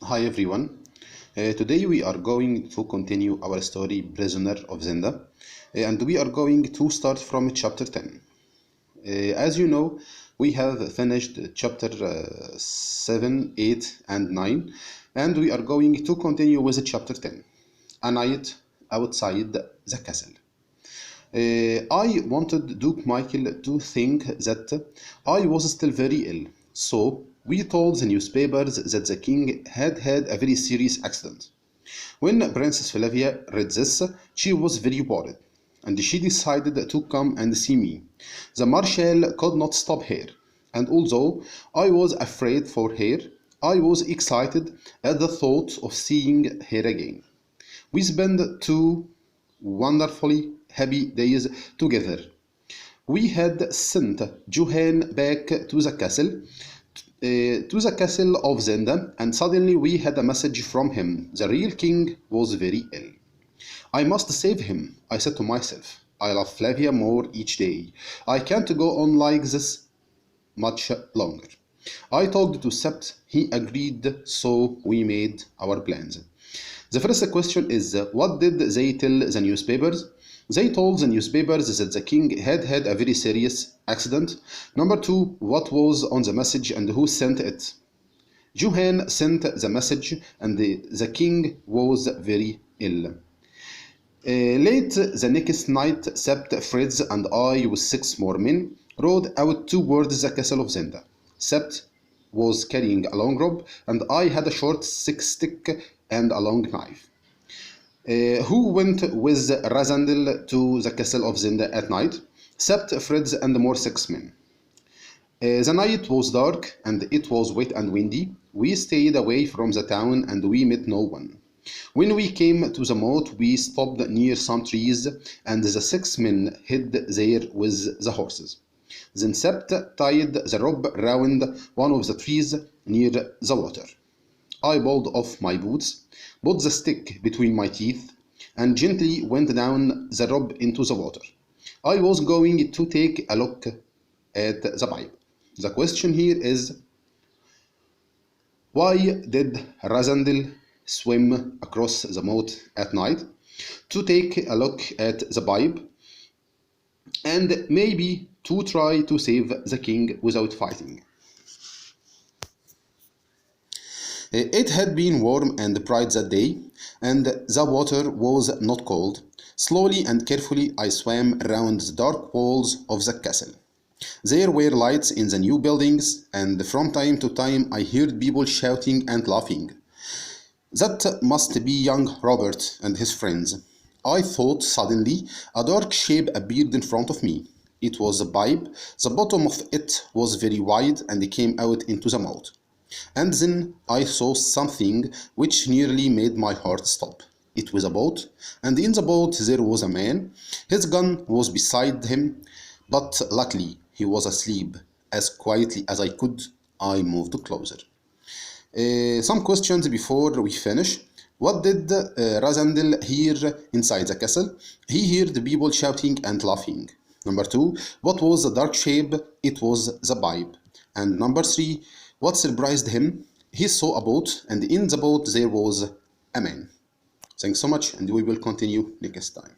Hi everyone. Today we are going to continue our story Prisoner of Zenda, and we are going to start from chapter 10. As you know, we have finished chapter 7, 8 and 9, and we are going to continue with chapter 10, A Night Outside the Castle. I wanted Duke Michael to think that I was still very ill, so we told the newspapers that the king had had a very serious accident. When Princess Flavia read this, she was very worried, and she decided to come and see me. The Marshal could not stop her, and although I was afraid for her, I was excited at the thought of seeing her again. We spent 2 wonderfully happy days together. We had sent Johann back to the castle of Zenda, and suddenly we had a message from him. The real king was very ill. I must save him, I said to myself. I love Flavia more each day. I can't go on like this much longer. I talked to Sept, he agreed, so we made our plans. The first question is what did they tell the newspapers? They told the newspapers that the king had had a very serious accident. Number 2, what was on the message and who sent it? Johann sent the message and the king was very ill. Late the next night, Sept, Fritz, and I, with 6 more men, rode out towards the castle of Zenda. Sept was carrying a long rope, and I had a short stick and a long knife. Who went with Razandel to the castle of Zenda at night? Sept, Fritz, and more 6 men. The night was dark and it was wet and windy. We stayed away from the town and we met no one. When we came to the moat, we stopped near some trees and the 6 men hid there with the horses. Then Sept tied the rope round one of the trees near the water. I pulled off my boots, put the stick between my teeth, and gently went down the rope into the water. I was going to take a look at the pipe. The question here is, why did Razandel swim across the moat at night? To take a look at the pipe and maybe to try to save the king without fighting. It had been warm and bright that day, and the water was not cold. Slowly and carefully I swam around the dark walls of the castle. There were lights in the new buildings, and from time to time I heard people shouting and laughing. That must be young Robert and his friends. I thought suddenly a dark shape appeared in front of me. It was a pipe. The bottom of it was very wide and came out into the moat. And then I saw something which nearly made my heart stop. It was a boat, and in the boat there was a man. His gun was beside him, but luckily he was asleep. As quietly as I could, I moved closer. Some questions before we finish. What did Razandel hear inside the castle? He heard people shouting and laughing. Number 2, what was the dark shape? It was the pipe. And number 3, what surprised him? He saw a boat, and in the boat there was a man. Thanks so much, and we will continue next time.